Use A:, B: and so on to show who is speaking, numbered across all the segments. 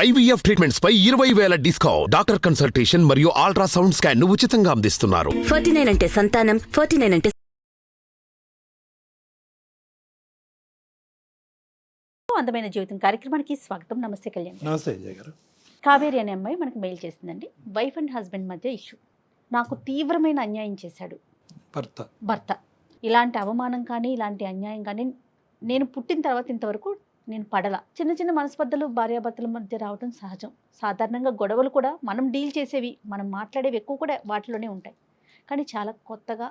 A: IVF treatments పై 20,000 discount. Doctor consultation మరియు ultrasound scan ను ఉచితంగా అందిస్తున్నారు.
B: 49 అంటే సంతానం, 49 అంటే
C: అందమైన జీవితం కార్యక్రమానికి స్వాగతం. నమస్తే కళ్యాణ్.
D: నమస్తే విజయ్ గారు.
C: కావేరి అనే అమ్మాయి మనకు మెయిల్ చేస్తుందండి. వైఫ్ అండ్ హస్బెండ్ మధ్య ఇష్యూ. నాకు తీవ్రమైన అన్యాయం చేశాడు భర్త. ఇలాంటి అవమానం కానీ ఇలాంటి అన్యాయం కానీ నేను పుట్టిన తర్వాత ఇంతవరకు నేను పడలా. చిన్న చిన్న మనస్పర్ధలు భార్యాభర్తల మధ్య రావడం సహజం. సాధారణంగా గొడవలు కూడా మనం డీల్ చేసేవి, మనం మాట్లాడేవి ఎక్కువ కూడా వాటిలోనే ఉంటాయి. కానీ చాలా కొత్తగా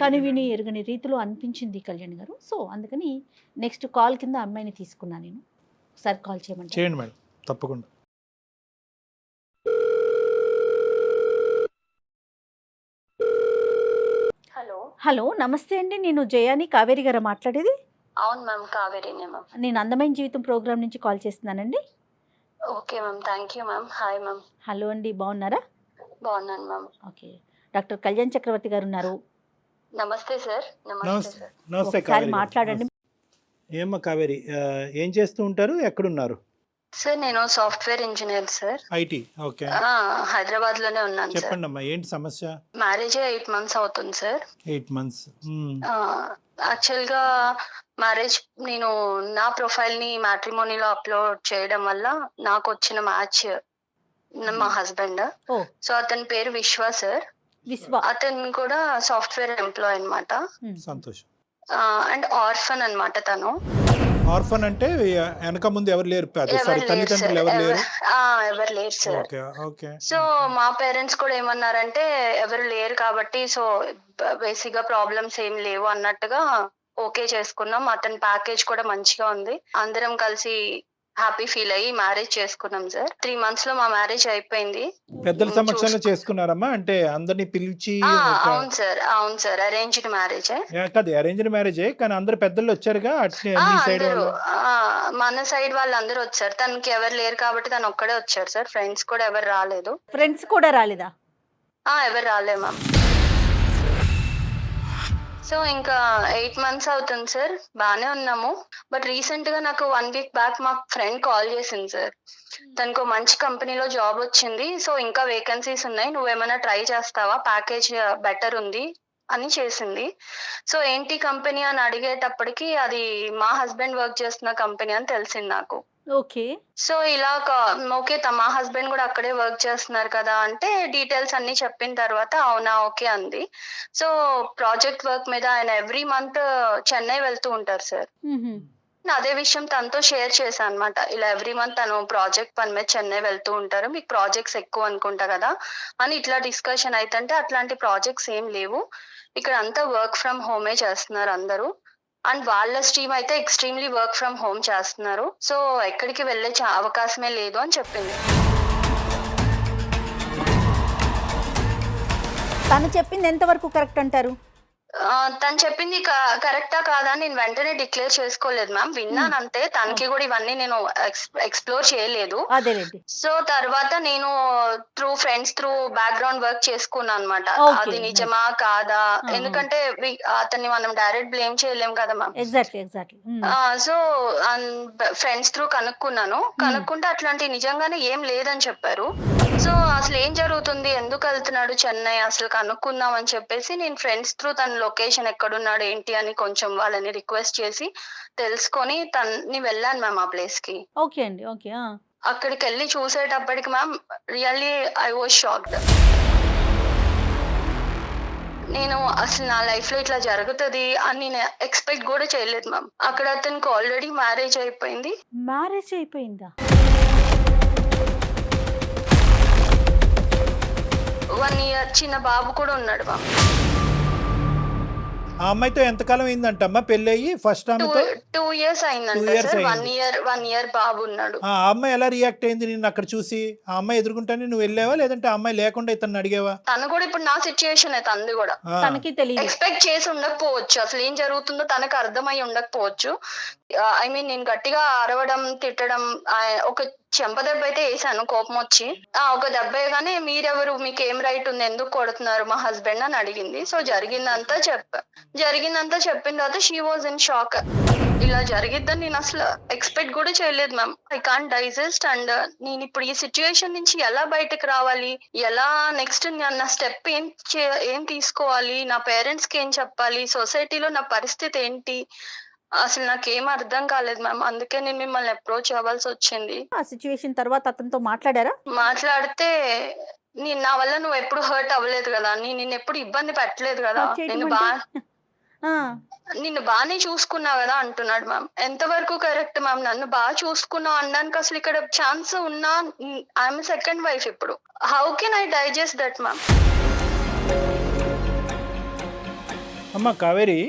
C: కనివిని ఎరుగని రీతిలో అనిపించింది కళ్యాణ్ గారు. సో అందుకని నెక్స్ట్ కాల్ కింద అమ్మాయిని తీసుకున్నా నేను. ఒకసారి కాల్
D: చేయండి మేడం, తప్పకుండా.
C: హలో, నమస్తే అండి. నేను జయాని, కావేరి గారు మాట్లాడేది.
E: అవును మ్యామ్, కావేరీనే మ్యామ్.
C: నేను అందమైన జీవితం ప్రోగ్రామ్ నుంచి కాల్ చేస్తున్నానండి.
E: Okay ma'am, thank you ma'am. Hi ma'am.
C: Hello అండి, బాగున్నారా?
E: బాగున్నాను మ్యామ్.
C: ఓకే, డాక్టర్ కళ్యాణ్ చక్రవర్తి గారు ఉన్నారు.
E: నమస్తే సార్. నమస్తే సార్.
D: నమస్తే
C: ఒకసారి
D: కావేరి.
C: మాట్లాడండి.
D: ఏమ్మా కావేరి, ఏం చేస్తూ ఉంటారు, ఎక్కడున్నారు?
E: సార్ నేను software engineer sir.
D: IT. Okay,
E: Hyderabad లోనే ఉన్నాను సార్.
D: చెప్పండి అమ్మా, ఏంటి సమస్య?
E: మ్యారేజ్ 8 months అవుతుంది సార్.
D: 8 months.
E: యాక్చువల్ గా మ్యారేజ్ నేను నా ప్రొఫైల్ ని మ్యాట్రిమోనీలో అప్లోడ్ చేయడం వల్ల నాకు వచ్చిన మ్యాచ్ మా హస్బెండ్.
C: ఓ,
E: సో అతని పేరు విశ్వ సార్.
C: విశ్వ.
E: అతను కూడా సాఫ్ట్వేర్ ఎంప్లాయ్ అన్నమాట.
D: సంతోషం.
E: అండ్ ఆర్ఫన్ అన్నమాట తను.
D: ఆర్ఫన్ అంటే వెనక ముందు ఎవరు లేరు, తల్లిదండ్రులు ఎవరు లేరు?
E: ఎవరు లేరు సార్.
D: Okay okay.
E: సో మా పేరెంట్స్ కూడా ఏమన్నారంటే ఎవరు లేరు కాబట్టి సో బేసిక్ గా ప్రాబ్లమ్స్ ఏం లేవు అన్నట్టుగా ఓకే చేసుకున్నాం. అతని ప్యాకేజ్ కూడా మంచిగా ఉంది. అందరం కలిసి హ్యాపీ ఫీల్ అయ్యి మ్యారేజ్ చేసుకున్నాం సార్. 3 months లో మా మ్యారేజ్ అయిపోయింది.
D: పెద్దల సమక్షంలో చేసుకున్నారమ్మా? అంటే అందరినీ పిలిచి?
E: అవును సార్, అవును సార్. Arranged marriage.
D: కాదు, అరేంజ్డ్ మ్యారేజే, కానీ అందరు పెద్దలు వచ్చారుగా అట్నే
E: అందరూ. మన సైడ్ వాళ్ళు అందరూ వచ్చారు. తనకి ఎవరు లేరు కాబట్టి తను ఒక్కడే వచ్చారు సార్. ఫ్రెండ్స్ కూడా ఎవరు రాలేదు.
C: ఫ్రెండ్స్ కూడా రాలేదా?
E: ఎవరు రాలే మ్యామ్. సో ఇంకా 8 months అవుతుంది సార్. బానే ఉన్నాము. బట్ రీసెంట్ గా నాకు 1 week బ్యాక్ మా ఫ్రెండ్ కాల్ చేసింది సార్. తనకు మంచి కంపెనీలో జాబ్ వచ్చింది. సో ఇంకా వేకెన్సీస్ ఉన్నాయి, నువ్వేమైనా ట్రై చేస్తావా, ప్యాకేజ్ బెటర్ ఉంది అని చేసింది. సో ఏంటి కంపెనీ అని అడిగేటప్పటికి అది మా హస్బెండ్ వర్క్ చేస్తున్న కంపెనీ అని తెలిసింది నాకు.
C: ఓకే.
E: సో ఇలా ఓకే, మా హస్బెండ్ కూడా అక్కడే వర్క్ చేస్తున్నారు కదా అంటే డీటెయిల్స్ అన్ని చెప్పిన తర్వాత అవునా ఓకే అంది. సో ప్రాజెక్ట్ వర్క్ మీద ఆయన ఎవ్రీ మంత్ చెన్నై వెళ్తూ ఉంటారు సార్. అదే విషయం తనతో షేర్ చేశాను అనమాట. ఇలా ఎవ్రీ మంత్ తను ప్రాజెక్ట్ పని మీద చెన్నై వెళ్తూ ఉంటారు, మీకు ప్రాజెక్ట్స్ ఎక్కువ అనుకుంటా కదా అని ఇట్లా డిస్కషన్ అయితే అట్లాంటి ప్రాజెక్ట్స్ ఏం లేవు, ఇక్కడ అంతా వర్క్ ఫ్రమ్ హోమే చేస్తున్నారు అందరూ. అండ్ వాళ్ళ స్ట్రీమ్ అయితే ఎక్స్ట్రీమ్లీ వర్క్ ఫ్రమ్ హోమ్ చేస్తున్నారు. సో ఎక్కడికి వెళ్ళే అవకాశమే లేదు అని చెప్పింది.
C: తను చెప్పింది ఎంతవరకు కరెక్ట్ అంటారు?
E: తను చెప్పింది కరెక్టా కాదా నేను వెంటనే డిక్లేర్ చేసుకోలేదు మ్యామ్. విన్నాను అంతే. తనకి కూడా ఇవన్నీ నేను ఎక్స్ప్లోర్ చేయలేదు. సో తర్వాత నేను through friends through background work చేసుకున్నాను అనమాట. అది నిజమా కాదా, ఎందుకంటే అతన్ని మనం డైరెక్ట్ బ్లేమ్ చేయలేం కదా మ్యామ్. సో ఫ్రెండ్స్ త్రూ కనుక్కుంటే అట్లాంటి నిజంగానే ఏం లేదని చెప్పారు. సో అసలు ఏం జరుగుతుంది, ఎందుకు వెళ్తున్నాడు చెన్నై అసలు కనుక్కుందాం అని చెప్పేసి నేను ఫ్రెండ్స్ త్రూ తన లొకేషన్ ఎక్కడున్నాడు ఏంటి అని కొంచెం వాళ్ళని రిక్వెస్ట్ చేసి తెలుసుకొని తన్ని వెళ్ళాను మ్యామ్ ఆ ప్లేస్ కి.
C: ఓకే అండి, ఓకే.
E: అక్కడికి వెళ్ళి చూసేటప్పటికి ma'am really I was shocked. నేను అసలు నా లైఫ్ లో ఇట్లా జరుగుతుంది అని నేను ఎక్స్పెక్ట్ కూడా చేయలేదు మ్యామ్. అక్కడ అతనికి ఆల్రెడీ మ్యారేజ్ అయిపోయింది.
C: మ్యారేజ్ అయిపోయిందా?
E: 1 year చిన్న బాబు కూడా ఉన్నాడు మ్యామ్.
D: ఆ అమ్మాయితో ఎంతకాలం అయిందంటమ్మా పెళ్లి అయ్యి? ఫస్ట్ ఆమెతో
E: 2 years అయిందంట సార్. 1 year బాబు ఉన్నాడు.
D: ఆ అమ్మాయి ఎలా రియాక్ట్ అయింది నిన్ను అక్కడ చూసి? ఆ అమ్మాయి ఎదుర్కొంటానే నువ్వు వెళ్ళావా, లేదంటే ఆ అమ్మాయి లేకుండా ఇతను అడిగావా?
E: తను కూడా ఇప్పుడు నా సిచ్యుయేషన్ తనది కూడా
C: తనకి తెలియదు,
E: ఎక్స్పెక్ట్ చేసి ఉండకపోవచ్చు, అసలు ఏం జరుగుతుందో తనకు అర్థమై ఉండకపోవచ్చు. ఐ మీన్ నేను గట్టిగా అరవడం తిట్టడం ఒక చెంప దెబ్బ అయితే వేసాను కోపం వచ్చి. ఒక దెబ్బ వేయగానే మీరెవరు, మీకు ఏం రైట్ ఉంది, ఎందుకు కొడుతున్నారు మా హస్బెండ్ అని అడిగింది. సో జరిగిందంతా చెప్పిన తర్వాత షీ వాజ్ ఇన్ షాక్. ఇలా జరిగిద్దని నేను అసలు ఎక్స్పెక్ట్ కూడా చేయలేదు ma'am. I can't digest. And నేను ఇప్పుడు ఈ సిచ్యువేషన్ నుంచి ఎలా బయటకు రావాలి, ఎలా నెక్స్ట్ నా స్టెప్ ఏం తీసుకోవాలి, నా పేరెంట్స్ కి ఏం చెప్పాలి, సొసైటీలో నా పరిస్థితి ఏంటి, అసలు నాకేం అర్థం కాలేదు మ్యామ్. అందుకే నేను మిమ్మల్ని అప్రోచ్ అవ్వాల్సి వచ్చింది.
C: ఆ సిచ్యువేషన్ తర్వాత అతనితో మాట్లాడారా?
E: మాట్లాడితే నా వల్ల నువ్వు ఎప్పుడు హర్ట్ అవ్వలేదు కదా, నేను ఎప్పుడు ఇబ్బంది పెట్టలేదు కదా, నిన్ను బాగానే చూసుకున్నావు కదా అంటున్నాడు మ్యామ్. ఎంతవరకు కరెక్ట్ మ్యామ్? నన్ను బాగా చూసుకున్నావు అనడానికి అసలు ఇక్కడ ఛాన్స్ ఉన్నా, ఐఎమ్ సెకండ్ వైఫ్. ఇప్పుడు how can I digest that ma'am?
D: అమ్మ కావేరి,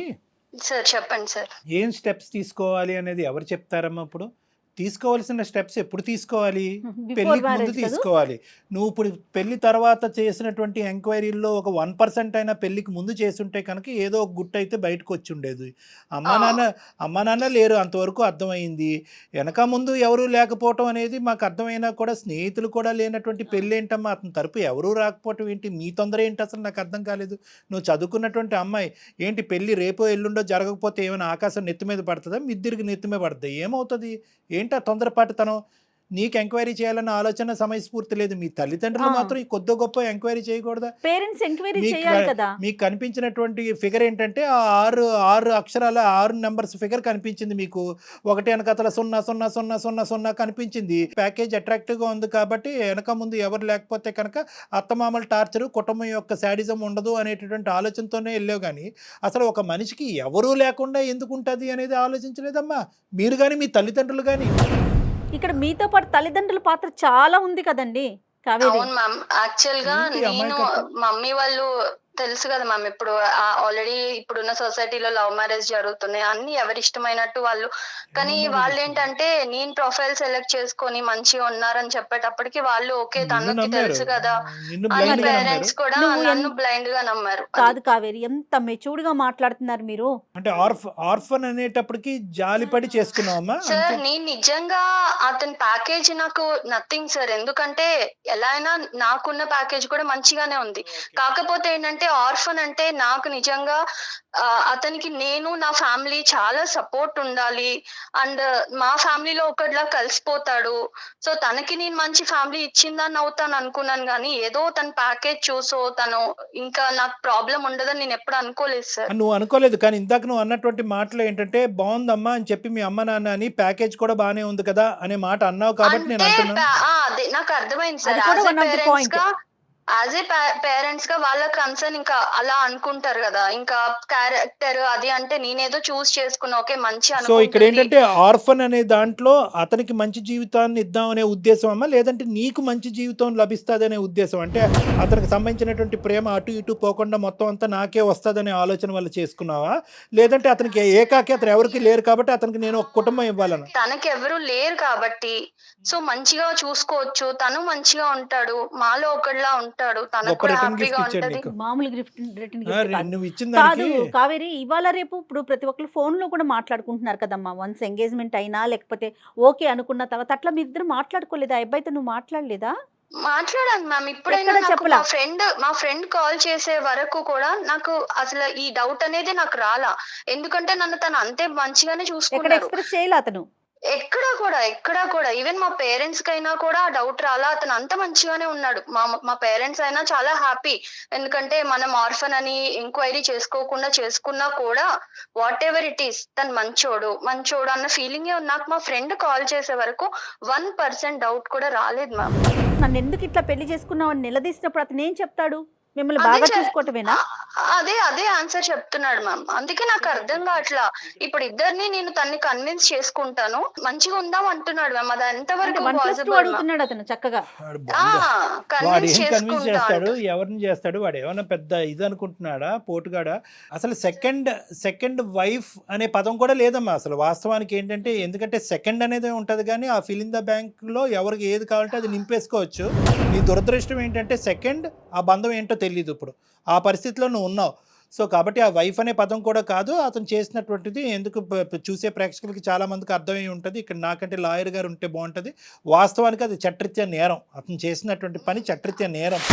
E: సార్ చెప్పండి సార్.
D: ఏం స్టెప్స్ తీసుకోవాలి అనేది ఎవరు చెప్తారమ్మా? ఇప్పుడు తీసుకోవాల్సిన స్టెప్స్ ఎప్పుడు తీసుకోవాలి? పెళ్లికి ముందు తీసుకోవాలి. నువ్వు ఇప్పుడు పెళ్లి తర్వాత చేసినటువంటి ఎంక్వైరీల్లో ఒక 1% అయినా పెళ్లికి ముందు చేసుంటే కనుక ఏదో ఒక గుట్టు అయితే బయటకు వచ్చి ఉండేది. అమ్మా నాన్న లేరు అంతవరకు అర్థమైంది. వెనక ముందు ఎవరు లేకపోవటం అనేది మాకు అర్థమైనా కూడా స్నేహితులు కూడా లేనటువంటి పెళ్ళి ఏంటమ్మా? అతని తరపు ఎవరూ రాకపోవటం ఏంటి? మీ తొందర ఏంటి అసలు నాకు అర్థం కాలేదు. నువ్వు చదువుకున్నటువంటి అమ్మాయి ఏంటి, పెళ్ళి రేపో ఎల్లుండో జరగకపోతే ఏమైనా ఆకాశం నెత్తి మీద పడుతుందా? మిద్దిరికి నెత్తి మీద పడుతుంది, ఏమవుతుంది? ఏంటి ఆ తొందరపాటుతనం? నీకు ఎంక్వైరీ చేయాలన్న ఆలోచన సమయస్ఫూర్తి లేదు. మీ తల్లిదండ్రులు మాత్రం కొద్ది గొప్ప ఎంక్వైరీ చేయకూడదా?
C: పేరెంట్స్ ఎంక్వైరీ చేయాలి కదా.
D: మీకు కనిపించినటువంటి ఫిగర్ ఏంటంటే ఆ ఆరు అక్షరాల 6 నెంబర్స్ ఫిగర్ కనిపించింది మీకు. ఒకటి వెనకతల 00000 కనిపించింది. ప్యాకేజ్ అట్రాక్టివ్ గా ఉంది కాబట్టి వెనక ముందు ఎవరు లేకపోతే కనుక అత్తమామల టార్చర్, కుటుంబం యొక్క శాడిజం ఉండదు అనేటటువంటి ఆలోచనతోనే వెళ్ళావు. కానీ అసలు ఒక మనిషికి ఎవరూ లేకుండా ఎందుకు ఉంటుంది అనేది ఆలోచించలేదమ్మా మీరు కానీ మీ తల్లిదండ్రులు కానీ.
C: ఇక్కడ మీతో పాటు తల్లిదండ్రుల పాత్ర చాలా ఉంది కదండి కావేరి.
E: అవును మ్యామ్. యాక్చువల్ గా నేను మమ్మీ వాళ్ళు తెలుసు కదా మ్యామ్, ఇప్పుడు ఆల్రెడీ ఇప్పుడున్న సొసైటీలో లవ్ మ్యారేజ్ జరుగుతున్నాయి, అన్ని ఎవరి ఇష్టమైనట్టు వాళ్ళు. కానీ వాళ్ళు ఏంటంటే నేను ప్రొఫైల్ సెలెక్ట్ చేసుకొని మంచిగా ఉన్నారని చెప్పేటప్పటికి వాళ్ళు ఓకే తనకి తెలుసు కదా అని పేరెంట్స్ కూడా నన్ను బ్లైండ్ గా నమ్మారు.
C: కాదు కావేరి, ఎంత మెచ్యూర్డ్ గా మాట్లాడుతున్నారు మీరు.
D: అంటే ఆర్ఫన్ అనేటప్పటికి జాలిపడి చేసుకున్నావమ్మా?
E: సార్ నేను నిజంగా అతని ప్యాకేజ్ నాకు నథింగ్ సార్. ఎందుకంటే ఎలా అయినా నాకున్న ప్యాకేజ్ కూడా మంచిగానే ఉంది. కాకపోతే ఏంటంటే ఆర్ఫన్ అంటే నాకు నిజంగా అతనికి నేను నా ఫ్యామిలీ చాలా సపోర్ట్ ఉండాలి. అండ్ మా ఫ్యామిలీలో ఒకటిలా కలిసిపోతాడు. సో తనకి నేను మంచి ఫ్యామిలీ ఇచ్చిందని అవుతాను అనుకున్నాను. కానీ ఏదో తన ప్యాకేజ్ చూసో తను ఇంకా నాకు ప్రాబ్లం ఉండదని నేను ఎప్పుడు అనుకోలేదు సార్.
D: నువ్వు అనుకోలేదు, కానీ ఇందాక నువ్వు అన్నటువంటి మాటలు ఏంటంటే బాగుందమ్మా అని చెప్పి మీ అమ్మ నాన్న అని ప్యాకేజ్ కూడా బానే ఉంది కదా అనే మాట అన్నావు కాబట్టి నేను అంటున్నాను.
E: అదే నాకు అర్థమైంది సార్. యాజ్ ఏ పేరెంట్స్ గా వాళ్ళ కన్సర్న్ ఇంకా అలా అనుకుంటారు కదా, ఇంకా క్యారెక్టర్ అది అంటే నేనేదో చూస్ చేసుకున్నా ఓకే మంచి.
D: సో ఇక్కడ ఏంటంటే ఆర్ఫన్ అనే దాంట్లో అతనికి మంచి జీవితాన్ని ఇద్దాం అనే ఉద్దేశం అమ్మా, లేదంటే నీకు మంచి జీవితం లభిస్తుంది అనే ఉద్దేశం? అంటే అతనికి సంబంధించినటువంటి ప్రేమ అటు ఇటు పోకుండా మొత్తం అంతా నాకే వస్తుందనే ఆలోచన వల్ల చేసుకున్నావా? లేదంటే అతనికి ఏకాకి అతను ఎవరికి లేరు కాబట్టి అతనికి నేను ఒక కుటుంబం ఇవ్వాలని?
E: తనకి ఎవరు లేరు కాబట్టి సో మంచిగా చూసుకోవచ్చు, తను మంచిగా ఉంటాడు, మాలో ఒకటిలా ఉంటాడు, తనకు కూడా హ్యాపీగా ఉంటది.
C: మామూలు కాదు కావేరి, ఇవాళ రేపు ఇప్పుడు ప్రతి ఒక్కరు ఫోన్ లో కూడా మాట్లాడుకుంటున్నారు కదమ్మా. వన్స్ ఎంగేజ్మెంట్ అయినా లేకపోతే ఓకే అనుకున్న తర్వాత అట్లా మీ ఇద్దరు మాట్లాడుకోలేదా? అబ్బాయితో నువ్వు మాట్లాడలేదా?
E: మాట్లాడాను మ్యామ్. ఇప్పుడైనా మా ఫ్రెండ్ కాల్ చేసే వరకు కూడా నాకు అసలు ఈ డౌట్ అనేది నాకు రాలా. ఎందుకంటే నన్ను తను అంతే మంచిగానే చూసుకున్నాడు.
C: ఎక్స్ప్రెస్ చేయలే అతను
E: ఎక్కడా కూడా ఈవెన్ మా పేరెంట్స్ కైనా కూడా డౌట్ రాలా. అతను అంత మంచిగానే ఉన్నాడు. మా పేరెంట్స్ అయినా చాలా హ్యాపీ. ఎందుకంటే మనం ఆర్ఫన్ అని ఎంక్వైరీ చేసుకున్నా కూడా వాట్ ఎవర్ ఇట్ ఈస్ తను మంచోడు అన్న ఫీలింగే ఉంది. నాకు మా ఫ్రెండ్ కాల్ చేసే వరకు 1% డౌట్ కూడా రాలేదు మ్యామ్.
C: నన్ను ఎందుకు ఇట్లా పెళ్లి చేసుకున్నావు అని నిలదీసినప్పుడు అతను ఏం చెప్తాడు? మిమ్మల్ని బాగా చూసుకోవటమేనా?
E: అదే ఆన్సర్ చెప్తున్నాడు మ్యామ్. అందుకే నాకు అర్థం కావట్లా. ఇప్పుడు ఇద్దరిని నేను తన్ని కన్విన్స్ చేసుకుంటాను, మంచిగా ఉందాం అంటున్నాడు మ్యామ్. అది ఎంతవరకు
C: అడుగుతున్నాడు అతను చక్కగా.
D: చేస్తాడు, ఎవరిని చేస్తాడు? వాడు ఏమైనా పెద్ద ఇది అనుకుంటున్నాడా, పోటుగాడా? అసలు సెకండ్ వైఫ్ అనే పదం కూడా లేదమ్మా అసలు వాస్తవానికి. ఏంటంటే ఎందుకంటే సెకండ్ అనేది ఉంటది కానీ ఆ ఫిల్ ఇన్ ద బ్యాంక్ లో ఎవరికి ఏది కావాలంటే అది నింపేసుకోవచ్చు. నీ దురదృష్టం ఏంటంటే సెకండ్ ఆ బంధం ఏంటో తెలియదు. ఇప్పుడు ఆ పరిస్థితిలో నువ్వు ఉన్నావు. సో కాబట్టి ఆ వైఫ్ అనే పదం కూడా కాదు అతను చేసినటువంటిది. ఎందుకు చూసే ప్రేక్షకులకి చాలా మందికి అర్థమై ఉంటుంది. ఇక్కడ నాకంటే లాయర్ గారు ఉంటే బాగుంటుంది. వాస్తవానికి అది చట్టరీత్యా నేరం. అతను చేసినటువంటి పని చట్టరీత్యా నేరం.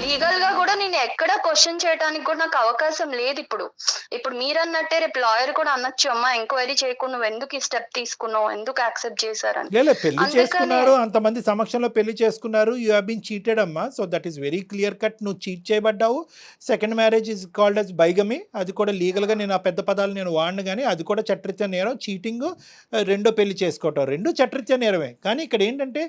E: లీగల్ గా కూడా నేను ఎక్కడ క్వశ్చన్ చేయడానికి కూడా నాకు అవకాశం లేదు. ఇప్పుడు మీరు అన్నట్టే రేపు లాయర్ కూడా అనొచ్చు, అమ్మా ఎంక్వైరీ చేయకుండా నువ్వు ఎందుకు ఈ స్టెప్ తీసుకున్నావు, ఎందుకు యాక్సెప్ట్ చేశారని.
D: లేదు, పెళ్లి చేసుకున్నారు, అంతమంది సమక్షంలో పెళ్లి చేసుకున్నారు. యూ హావ్ బీన్ చీటెడ్ అమ్మా. So that is very clear cut. నువ్వు చీట్ చేయబడ్డావు. Second marriage is called as bigamy. అది కూడా లీగల్గా నేను ఆ పెద్ద పదాలు నేను వాడిను, కానీ అది కూడా చట్టరీత్యా నేరం. చీటింగ్, రెండో పెళ్లి చేసుకోవటం, రెండు చట్టరీత్యా నేరమే. కానీ ఇక్కడ ఏంటంటే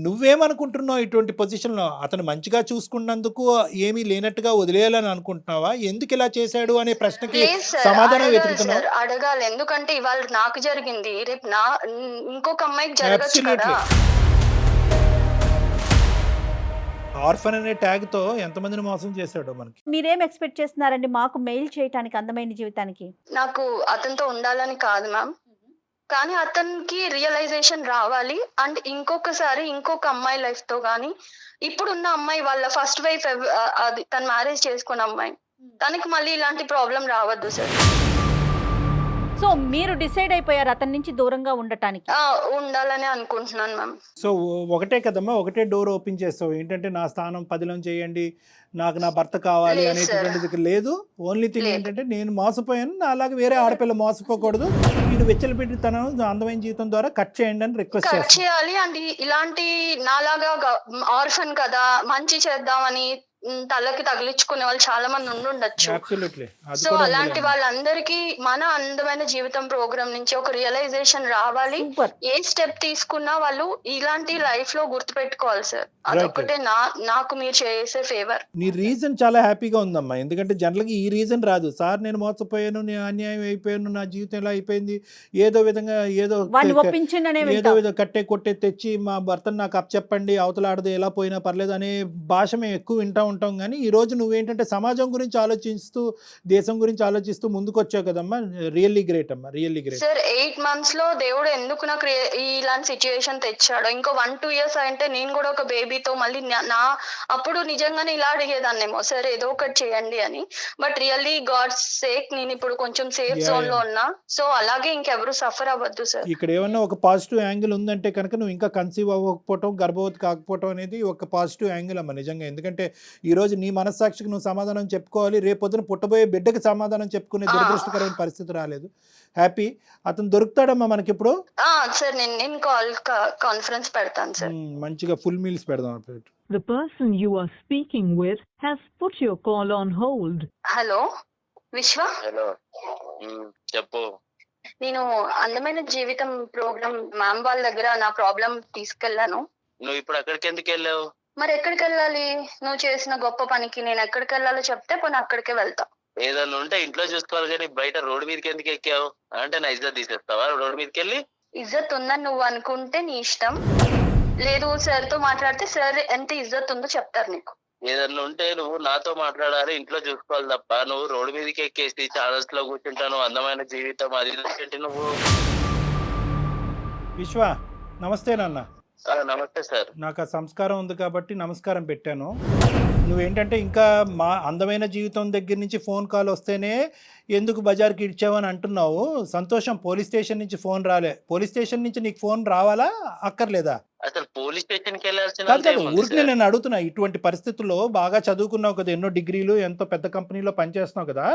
D: నువ్వేమనుకుంటున్నావు ఇటువంటి పొజిషన్లో? అతను మంచిగా చూసుకున్నందుకు ఏమీ లేనట్టుగా వదిలేయాలని అనుకుంటున్నావా? ఎందుకు ఇలా చేశాడు అనే ప్రశ్నకి సమాధానం వెతుకుతున్నావు.
E: అడగాలి, ఎందుకంటే ఇవాళ నాకు జరిగింది, రేపు ఇంకొక అమ్మాయికి జరగచ్చు కదా.
D: ఆర్ఫన్ అనే ట్యాగ్ తో ఎంతమందిని మోసం చేశాడో మనకి.
C: మీరేం ఎక్స్పెక్ట్ చేస్తున్నారండి మాకు మెయిల్ చేయడానికి అందమైన జీవితానికి?
E: నాకు అతనితో ఉండాలని కాదు మ్యామ్, కానీ అతనికి రియలైజేషన్ రావాలి. అండ్ ఇంకొకసారి ఇంకొక అమ్మాయి లైఫ్ తో గానీ, ఇప్పుడున్న అమ్మాయి వాళ్ళ ఫస్ట్ వైఫ్ అది తను మ్యారేజ్ చేసుకున్న అమ్మాయి, తనకి మళ్ళీ ఇలాంటి ప్రాబ్లం రావద్దు సార్.
C: సో మీరు డిసైడ్ అయిపోయారు అతని నుంచి దూరంగా ఉండటానికి?
E: ఉండాలని అనుకుంటున్నాను మ్యామ్.
D: సో ఒకటే కదమ్మా, ఒకటే డోర్ ఓపెన్ చేస్తావు. ఏంటంటే నా స్థానం 10లో చేయండి, నాకు నా భర్త కావాలి అనేటువంటిది లేదు. ఓన్లీ థింగ్ ఏంటంటే నేను మోసపోయాను, అలాగే వేరే ఆడపిల్ల మోసపోకూడదు. మీరు వెచ్చలపెట్టి తన అందమైన జీవితం ద్వారా కట్ చేయండి అని రిక్వెస్ట్
E: చేయాలి. అండ్ ఇలాంటి నాలాగా ఆర్ఫన్ కదా మంచి చేద్దామని తలకి తగిలించుకునే వాళ్ళు చాలా మంది ఉండొచ్చు. సో అలాంటి వాళ్ళందరికీ మన అందమైన జీవితం ప్రోగ్రామ్ నుంచి ఒక రియలైజేషన్ రావాలి. ఏ స్టెప్ తీసుకున్నా వాళ్ళు ఇలాంటి లైఫ్ లో గుర్తు పెట్టుకోవాలి సార్. అదొకటే నాకు మీరు చేసే ఫేవర్.
D: నీ రీజన్ చాలా హ్యాపీగా ఉందమ్మా. ఎందుకంటే జనరల్గా ఈ రీజన్ రాదు. సార్ నేను మోసపోయాను, నేను అన్యాయం అయిపోయాను, నా జీవితం ఎలా అయిపోయింది, ఏదో విధంగా ఏదో విధంగా కట్టే కొట్టే తెచ్చి మా భర్తను నాకు అప్పచెప్పండి, అవతలాడదు ఎలా పోయినా పర్లేదు అనే భాష మేము ఎక్కువ వింటూ ఉంటాం. కానీ ఈ రోజు నువ్వేంటంటే సమాజం గురించి ఆలోచిస్తూ, దేశం గురించి ఆలోచిస్తూ ముందుకు వచ్చావు కదమ్మా. రియల్లీ గ్రేట్ అమ్మా, రియల్లీ గ్రేట్.
E: సార్ 8 months లో దేవుడు ఎందుకు నాకు ఇలాంటి సిచ్యువేషన్ తెచ్చాడు. ఇంకో 1-2 years అంటే నేను కూడా ఒక బేబీతో మళ్ళీ అప్పుడు నిజంగానే ఇలా అడిగేదాన్నేమో, సార్ ఏదో ఒకటి చేయండి అని. బట్ రియల్లీ గాడ్ సేక్ నేను ఇప్పుడు కొంచెం సేఫ్ జోన్ లో ఉన్నా. సో అలాగే ఇంకెవరు సఫర్ అవ్వద్దు సార్.
D: ఇక్కడ ఏమన్నా ఒక పాజిటివ్ యాంగిల్ ఉందంటే కనుక నువ్వు ఇంకా కన్సీవ్ అవ్వకపోవటం, గర్భవతి కాకపోవటం అనేది ఒక పాజిటివ్ యాంగిల్ అమ్మా నిజంగా. ఎందుకంటే ఈ రోజు నీ మనస్సాక్షికి నువ్వు సమాధానం చెప్పుకోవాలి. రేపొద్దున పుట్టబోయే బిడ్డకి సమాధానం చెప్పుకునే దురదృష్టకరమైన పరిస్థితి రాలేదు. హ్యాపీ. అతను దొరుకుతాడమ్మా మనకి ఇప్పుడు.
E: సార్ నేను కాన్ఫరెన్స్ పెడతాను సార్.
D: మంచిగా ఫుల్ మీల్స్ పెడదాం.
F: The person you are speaking with has put your call on hold.
E: Hello విశ్వ.
G: హలో చెప్పు.
E: నేను అందమైన జీవితం ప్రోగ్రామ్ మ్యామ్ వాళ్ళ దగ్గర నా ప్రాబ్లం తీసుకెళ్లాను.
G: నువ్వు ఇప్పుడు అక్కడికి ఎందుకు వెళ్ళావు?
E: మరి ఎక్కడికి వెళ్ళాలి? నువ్వు చేసిన గొప్ప పనికి నేను ఎక్కడికి వెళ్ళాలో చెప్తే పోనీ అక్కడికే వెళ్తా.
G: ఏదన్నా ఉంటే ఇంట్లో చూసుకోవాలి కానీ బయట రోడ్డు మీదకి ఎందుకు ఎక్కావు? అంటే నా ఇజ్జత్ తీసేస్తావా రోడ్డు మీదకి వెళ్ళి?
E: ఇజ్జత్ ఉందని నువ్వు అనుకుంటే నీ ఇష్టం. లేదు సార్ తో మాట్లాడితే సార్ ఎంత ఇజ్జత్ ఉందో చెప్తారు నీకు.
G: ఏదన్నా ఉంటే నువ్వు నాతో మాట్లాడాలి, ఇంట్లో చూసుకోవాలి తప్ప నువ్వు రోడ్డు మీదకి ఎక్కేసి ఛానల్స్ లో కూర్చుంటాను అందమైన జీవితం అది ఏంటి నువ్వు?
D: విశ్వ నమస్తే నాన్న.
G: నమస్తే సార్.
D: నాకు ఆ సంస్కారం ఉంది కాబట్టి నమస్కారం పెట్టాను. నువ్వేంటంటే ఇంకా మా అందమైన జీవితం దగ్గర నుంచి ఫోన్ కాల్ వస్తేనే ఎందుకు బజార్కి ఇచ్చావని అంటున్నావు. సంతోషం, పోలీస్ స్టేషన్ నుంచి ఫోన్ రాలే. పోలీస్ స్టేషన్ నుంచి నీకు ఫోన్ రావాలా అక్కర్లేదా?
G: అసలు పోలీస్ స్టేషన్కి వెళ్ళాల్సిన
D: ఊరికి నేను అడుగుతున్నా. ఇటువంటి పరిస్థితుల్లో బాగా చదువుకున్నావు కదా, ఎన్నో డిగ్రీలు, ఎంతో పెద్ద కంపెనీలో పనిచేస్తున్నావు కదా,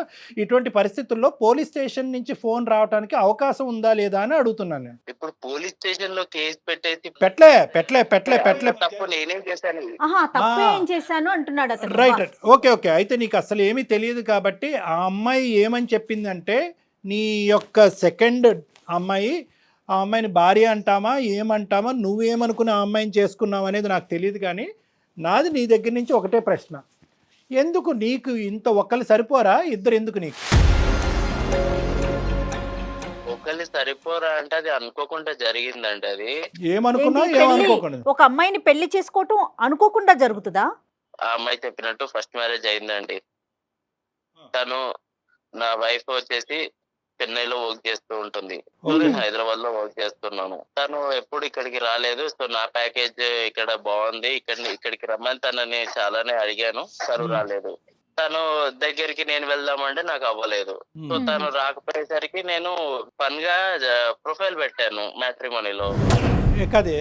D: ఇటువంటి పరిస్థితుల్లో పోలీస్ స్టేషన్ నుంచి ఫోన్ రావడానికి అవకాశం ఉందా లేదా అని అడుగుతున్నాను నేను.
G: ఇప్పుడు పోలీస్ స్టేషన్ లో కేసు పెట్టేసి
D: పెట్టలే
G: తప్పు నేనేం చేశాను?
C: చేశాను అంటున్నాడు అతను.
D: రైట్. ఓకే. అయితే నీకు అసలు ఏమీ తెలియదు కాబట్టి ఆ అమ్మాయి ఏమని చెప్పిందంటే నీ యొక్క సెకండ్ అమ్మాయి, ఆ అమ్మాయిని భార్య అంటామా ఏమంటామా, నువ్వేమనుకుని ఆ అమ్మాయిని చేసుకున్నావు అనేది నాకు తెలియదు. కానీ నాది నీ దగ్గర నుంచి ఒకటే ప్రశ్న, ఎందుకు నీకు ఇంత ఒక్కళ్ళు సరిపోరా, ఇద్దరు ఎందుకు నీకు?
G: ఒకళ్ళు సరిపోరా అంటే అది అనుకోకుండా జరిగిందండి. అది
D: ఏమనుకున్నా ఏమనుకోకుండా
C: ఒక అమ్మాయిని పెళ్లి చేసుకోవటం అనుకోకుండా జరుగుతుందా?
G: ఆ అమ్మాయి చెప్పినట్టు ఫస్ట్ మ్యారేజ్ అయిందండి. తను నా వైఫ్ వచ్చేసి చెన్నైలో వర్క్ చేస్తూ ఉంటుంది. సో నేను హైదరాబాద్ లో వర్క్ చేస్తున్నాను. తను ఎప్పుడు ఇక్కడికి రాలేదు. సో నా ప్యాకేజ్ ఇక్కడ బాగుంది, ఇక్కడికి రమ్మని తనని చాలానే అడిగాను, తను రాలేదు. తను దగ్గరికి నేను వెళ్దామంటే నాకు అవ్వలేదు. సో తను రాకపోయేసరికి నేను ఫన్ గా ప్రొఫైల్ పెట్టాను మ్యాట్రిమోనీలో.
D: కదే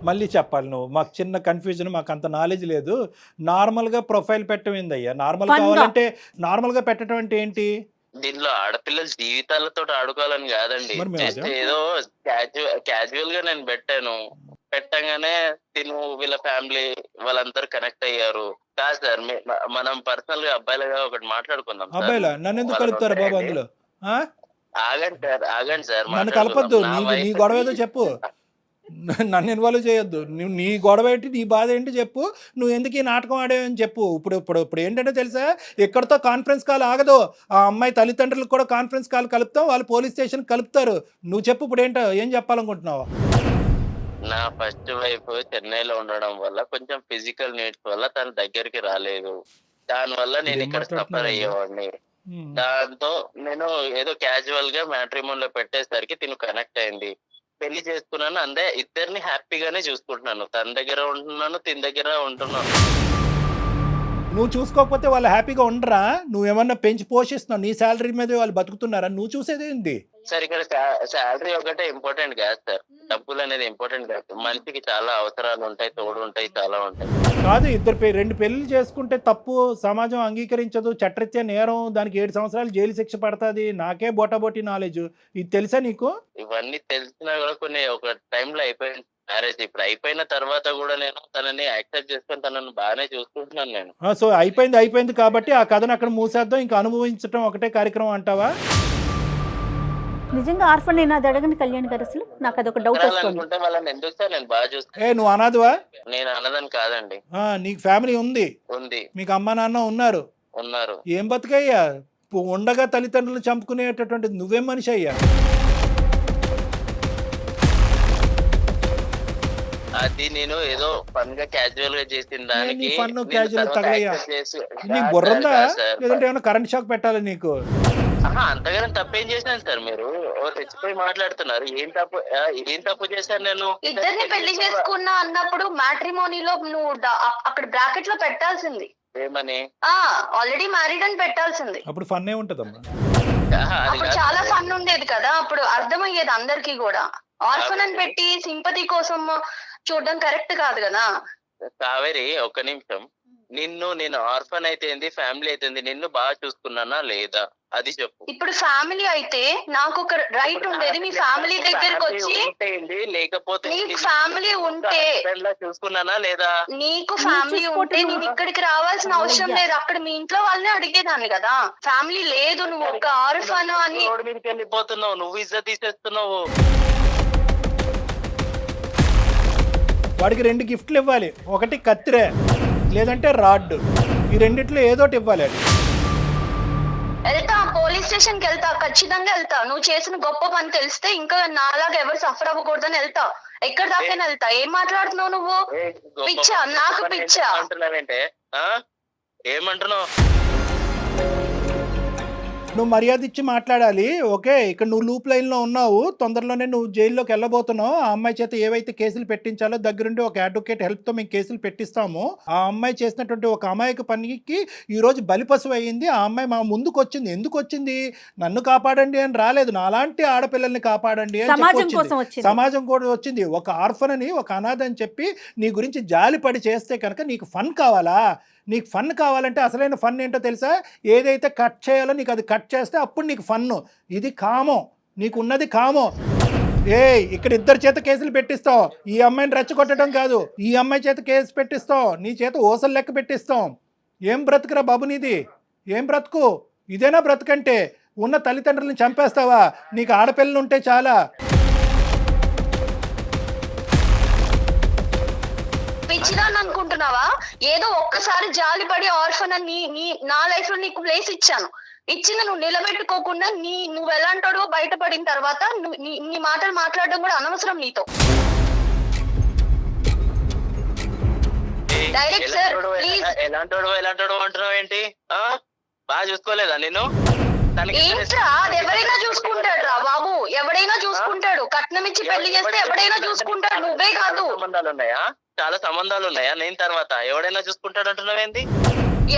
D: మళ్ళీ చెప్పాలి నువ్వు, మాకు చిన్న కన్ఫ్యూజన్, మాకు అంత నాలెడ్జ్ లేదు. నార్మల్గా ప్రొఫైల్ పెట్టడం ఏందయ్యా? నార్మల్ కావాలంటే నార్మల్గా పెట్టడం అంటే ఏంటి?
G: దీనిలో ఆడపిల్లల జీవితాలతో ఆడుకోవాలని కాదండి, జస్ట్ ఏదో క్యాజువల్ గా నేను పెట్టాను. పెట్టంగానే తిను వీళ్ళ ఫ్యామిలీ వాళ్ళందరూ కనెక్ట్ అయ్యారు. కాదు సార్, మనం పర్సనల్ గా అబ్బాయిలుగా ఒకటి మాట్లాడుకుందాం.
D: అబ్బాయిలా? నన్ను ఎందుకు కలుపుతారు బాబు అందులో?
G: ఆగండి సార్,
D: నన్ను కలపద్దు. నీ గొడవ ఏదో చెప్పు, నన్ను ఇన్వాల్వ్ చేయొద్దు. నీ గొడవ ఏంటి, నీ బాధ ఏంటి చెప్పు. నువ్వు ఎందుకు ఈ నాటకం ఆడేవని చెప్పు. ఇప్పుడు ఏంటంటే తెలుసా, ఎక్కడితో కాన్ఫరెన్స్ కాల్ ఆగదు. ఆ అమ్మాయి తల్లిదండ్రులకు కూడా కాన్ఫరెన్స్ కాల్ కలుపుతాం, వాళ్ళు పోలీస్ స్టేషన్ కలుపుతారు. నువ్వు చెప్పు ఇప్పుడు ఏంటో, ఏం చెప్పాలనుకుంటున్నావు?
G: నా ఫస్ట్ వైఫ్ చెన్నైలో ఉండడం వల్ల కొంచెం ఫిజికల్ నీడ్స్ వల్ల తన దగ్గరికి రాలేదు. దాని వల్ల నేను ఇక్కడ సఫర్ అయ్యేవాడిని. దాంతో నేను ఏదో క్యాజువల్ గా మ్యాట్రిమోన్ లో పెట్టేసరికి తిను కనెక్ట్ అయింది. పెళ్లి చేసుకున్నాను, అందే ఇద్దరిని హ్యాపీగానే చూసుకుంటున్నాను. తన దగ్గర ఉంటున్నాను, తిన దగ్గర ఉంటున్నాను.
D: నువ్వు చూసుకోకపోతే వాళ్ళు హ్యాపీగా ఉండరా? నువ్వేమన్నా పెంచి పోషిస్తున్నావు, నీ శాలరీ మీద వాళ్ళు బతుకుతున్నారా? నువ్వు చూసేది ఏంటి
G: సార్? ఇక్కడ శాలరీ ఒకటే ఇంపార్టెంట్ కాదు సార్, డబ్బులు అనేది ఇంపార్టెంట్ కాదు. మనిషికి చాలా అవసరాలు ఉంటాయి, తోడు ఉంటాయి, చాలా ఉంటాయి.
D: కాదు, రెండు పెళ్లి చేసుకుంటే తప్పు, సమాజం అంగీకరించదు, చట్టరీత్యా నేరం, దానికి 7 సంవత్సరాలు జైలు శిక్ష పడుతుంది. నాకే బోటాబోటి నాలెడ్జ్, ఇది తెలుసా నీకు?
G: ఇవన్నీ తెలిసినా కూడా కొన్ని ఒక టైంలో అయిపోయింది మ్యారేజ్. ఇప్పుడు అయిపోయిన తర్వాత కూడా నేను తనని యాక్సెప్ట్ చేసుకొని తనని బాగానే చూసుకుంటున్నాను నేను.
D: సో అయిపోయింది కాబట్టి ఆ కథను అక్కడ మూసేద్దాం, ఇంకా అనుభవించడం ఒకటే కార్యక్రమం అంటావా?
C: నిజంగా ఆర్ఫన్ నేను అది అడగండి కళ్యాణ్ గారు, అసలు నాకు అదొక డౌట్ వస్తుంది.
G: అనుకుంటే వాళ్ళని ఎందుకు సార్ నేను బాగా చూస్తాను.
D: నువ్వు అనాథవా?
G: నేను అన్నదని కాదండి.
D: నీకు ఫ్యామిలీ ఉంది, మీకు అమ్మా నాన్న ఉన్నారు. ఏం బతుకయ్యా ఉండగా తల్లిదండ్రులను చంపుకునేటటువంటిది నువ్వేం మనిషి అయ్యా?
G: అది నేను ఏదో ఫన్ గా క్యాజువల్ గా చేసిన దానికి
D: నీకు బుర్రందా? లేదంటే ఏమైనా కరెంట్ షాక్ పెట్టాలి నీకు?
G: అంతగానే తప్పేం చేశాను సార్? మీరు తెచ్చిపోయి మాట్లాడుతున్నారు. ఏం తప్పు చేశాను నేను?
E: ఇద్దరిని పెళ్లి చేసుకున్నా అన్నప్పుడు మ్యాట్రిమోనీలో నువ్వు అక్కడ బ్రాకెట్ లో పెట్టాల్సింది
G: ఏమని?
E: ఆల్రెడీ మ్యారీడ్ అని పెట్టాల్సింది.
D: అప్పుడు ఫన్ ఏ ఉంటదమ్మా.
E: అప్పుడు చాలా ఫన్ ఉండేది కదా, అప్పుడు అర్థమయ్యేది అందరికి కూడా. ఆర్ఫన్ అని పెట్టి సింపతి కోసం చూడడం కరెక్ట్ కాదు కదా.
G: కావేరి, ఒక్క నిమిషం. నేను ఆర్ఫన్ అయితే ఫ్యామిలీ అయితే నిన్ను బాగా చూసుకున్నానా లేదా అది చెప్పు.
E: ఇప్పుడు ఫ్యామిలీ అయితే నాకు ఒక రైట్ ఉండేది, మీ ఫ్యామిలీ దగ్గరకు వచ్చి,
G: లేకపోతే
E: నీకు ఫ్యామిలీ ఉంటే
G: చూసుకున్నానా లేదా?
E: నీకు ఫ్యామిలీ ఉంటే నేను ఇక్కడికి రావాల్సిన అవసరం లేదు, అక్కడ మీ ఇంట్లో వాళ్ళని అడిగేదాన్ని కదా. ఫ్యామిలీ లేదు, నువ్వు ఒక ఆర్ఫన్ అని
G: రోడ్డు మీదకి వెళ్ళిపోతున్నావు, నువ్వు ఇజ్జత్ తీసేస్తున్నావు.
D: వాడికి 2 గిఫ్ట్లు ఇవ్వాలి, ఒకటి కత్తిరే లేదంటే రాడ్, ఈ రెండిట్లో ఏదోటి ఇవ్వాలి.
E: వెళ్తా, పోలీస్ స్టేషన్ కి వెళ్తా, ఖచ్చితంగా వెళ్తా. నువ్వు చేసిన గొప్ప పని తెలిస్తే ఇంకా నాలాగా ఎవరు సఫర్ అవ్వకూడదని వెళ్తా. ఎక్కడ దాకా వెళ్తా. ఏం మాట్లాడుతున్నావు నువ్వు? పిచ్చా, నాకు పిచ్చా.
G: ఏమంటున్నావు?
D: నువ్వు మర్యాద ఇచ్చి మాట్లాడాలి. ఓకే, ఇక్కడ నువ్వు లూప్ లైన్లో ఉన్నావు, తొందరలోనే నువ్వు జైల్లోకి వెళ్ళబోతున్నావు. ఆ అమ్మాయి చేత ఏవైతే కేసులు పెట్టించాలో దగ్గరుండి ఒక అడ్వకేట్ హెల్ప్తో మేము కేసులు పెట్టిస్తాము. ఆ అమ్మాయి చేసినటువంటి ఒక అమాయక పనికి ఈరోజు బలిపశువు అయ్యింది. ఆ అమ్మాయి మా ముందుకు వచ్చింది. ఎందుకు వచ్చింది? నన్ను కాపాడండి అని రాలేదు, నాలాంటి ఆడపిల్లల్ని కాపాడండి అని సమాజం కూడా వచ్చింది. ఒక ఆర్ఫన్ అని, ఒక అనాథ అని చెప్పి నీ గురించి జాలిపడి చేస్తే కనుక నీకు ఫన్ కావాలా? నీకు ఫన్ కావాలంటే అసలైన ఫన్ ఏంటో తెలుసా? ఏదైతే కట్ చేయాలో నీకు అది కట్ చేస్తే అప్పుడు నీకు ఫన్ను. ఇది కామం, నీకు ఉన్నది కామం. ఇక్కడ 2 చేత కేసులు పెట్టిస్తావు. ఈ అమ్మాయిని రెచ్చగొట్టడం కాదు, ఈ అమ్మాయి చేత కేసు పెట్టిస్తావు, నీ చేత ఓసలు లెక్క పెట్టిస్తాం. ఏం బ్రతుకురా బాబు నీది? ఏం బ్రతుకు? ఇదేనా బ్రతుకంటే? ఉన్న తల్లిదండ్రులను చంపేస్తావా? నీకు ఆడపిల్లలు ఉంటే చాలా.
E: పిచ్చిదాన్ని అనుకుంటున్నావా? ఏదో ఒక్కసారి జాలిపడి ఆర్ఫన్ అని నా లైఫ్ లో నీకు ప్లేస్ ఇచ్చాను. ఇచ్చింది నువ్వు నిలబెట్టుకోకుండా నువ్వు ఎలాంటాడో బయటపడిన తర్వాత నీ మాటలు మాట్లాడడం కూడా అనవసరం నీతో. Direct sir please.
G: ఎలాంటాడో అంటున్నావు ఏంటి? బాగా చూసుకోలేదా నేను? తనకి
E: ఏంట్రా అది ఎవరైనా చూసుకుంటాడు రా బాబు, ఎవడైనా చూసుకుంటాడు. కట్నం ఇచ్చి పెళ్లి చేస్తే ఎవడైనా చూసుకుంటాడు, నువ్వే కాదు.
G: సంబంధాలు ఉన్నాయా? చాలా సంబంధాలు ఉన్నాయా? నేను తర్వాత ఎవడైనా చూసుకుంటాడు అంటున్నావేంటి?